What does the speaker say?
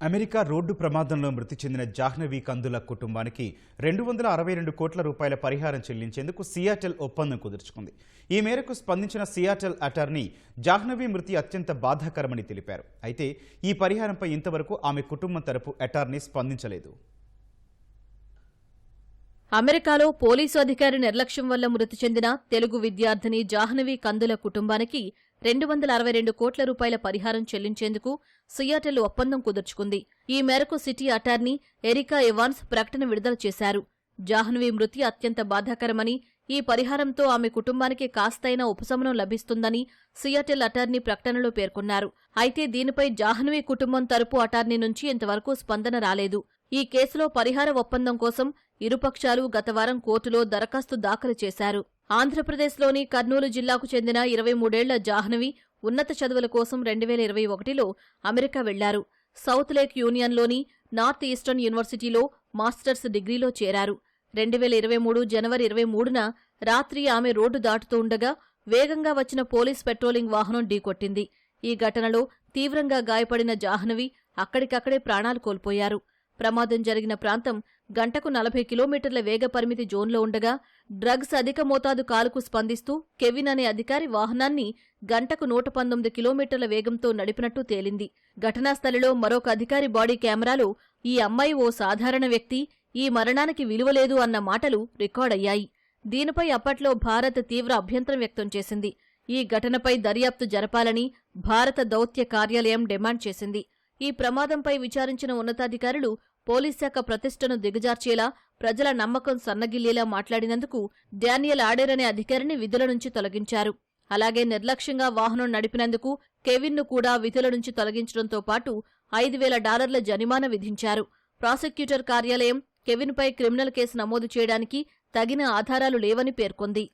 America road ప్రమాదంలో మృతి చెందిన జాహ్నవి కందుల కుటుంబానికి 262 కోట్ల రూపాయల పరిహారం చెల్లించేందుకు సియాటెల్ ఒప్పందం కుదుర్చుకుంది. ఈ మేరకు స్పందించిన సియాటెల్ అటార్నీ జాహ్నవి మృతి అత్యంత బాధాకరమని తెలిపారు. అయితే ఈ పరిహారంపై ఇంతవరకు ఆమె కుటుంబం తరపు అటార్నీ స్పందించలేదు. అమెరికాలో పోలీసు అధికారి నిర్లక్ష్యం వల్ల మృతి చెందిన తెలుగు విద్యార్థిని జాహ్నవి కందుల కుటుంబానికి 262 కోట్ల రూపాయల పరిహారం చెల్లించేందుకు సియాటెల్ ఒప్పందం కుదుర్చుకుంది. ఈ మేరకు సిటీ అటార్నీ ఎరికా ఎవాన్స్ ప్రకటన విడుదల చేశారు. జాహ్నవి మృతి అత్యంత బాధాకరమని, ఈ పరిహారంతో ఆమె కుటుంబానికి కాస్తైనా ఉపశమనం లభిస్తుందని సియాటెల్ అటార్నీ ప్రకటనలో పేర్కొన్నారు. అయితే దీనిపై జాహ్నవి కుటుంబం తరపు అటార్నీ నుంచి ఇంతవరకు స్పందన రాలేదు. ఈ కేసులో పరిహార ఒప్పందం కోసం ఇరుపక్షాలు గత వారం కోర్టులో దరఖాస్తు దాఖలు చేశారు. ఆంధ్రప్రదేశ్లోని కర్నూలు జిల్లాకు చెందిన 23 ఏళ్ల జాహ్నవి ఉన్నత చదువుల కోసం 2021లో అమెరికా వెళ్లారు. సౌత్ లేక్ యూనియన్లోని నార్త్ ఈస్టర్న్ యూనివర్సిటీలో మాస్టర్స్ డిగ్రీలో చేరారు. 2023 జనవరి 23న రాత్రి ఆమె రోడ్డు దాటుతూ ఉండగా వేగంగా వచ్చిన పోలీస్ పెట్రోలింగ్ వాహనం ఢీకొట్టింది. ఈ ఘటనలో తీవ్రంగా గాయపడిన జాహ్నవి అక్కడికక్కడే ప్రాణాలు కోల్పోయారు. ప్రమాదం జరిగిన ప్రాంతం గంటకు 40 కిలోమీటర్ల వేగ పరిమితి జోన్లో ఉండగా డ్రగ్స్ అధిక మోతాదు కాలుకు స్పందిస్తూ కెవిన్ అనే అధికారి వాహనాన్ని గంటకు 119 కిలోమీటర్ల వేగంతో నడిపినట్టు తేలింది. ఘటనా స్థలిలో మరొక అధికారి బాడీ కెమెరాలో ఈ అమ్మాయి ఓ సాధారణ వ్యక్తి, ఈ మరణానికి విలువలేదు అన్న మాటలు రికార్డయ్యాయి. దీనిపై అప్పట్లో భారత్ తీవ్ర అభ్యంతరం వ్యక్తం చేసింది. ఈ ఘటనపై దర్యాప్తు జరపాలని భారత దౌత్య కార్యాలయం డిమాండ్ చేసింది. ఈ ప్రమాదంపై విచారించిన ఉన్నతాధికారులు పోలీస్ శాఖ ప్రతిష్టను దిగజార్చేలా, ప్రజల నమ్మకం సన్నగిల్లేలా మాట్లాడినందుకు డానియల్ ఆడెర్ అనే అధికారిని విధుల నుంచి తొలగించారు. అలాగే నిర్లక్ష్యంగా వాహనం నడిపినందుకు కెవిన్ను కూడా విధుల నుంచి తొలగించడంతో పాటు $5,000 జరిమానా విధించారు. ప్రాసిక్యూటర్ కార్యాలయం కెవిన్పై క్రిమినల్ కేసు నమోదు చేయడానికి తగిన ఆధారాలు లేవని పేర్కొంది.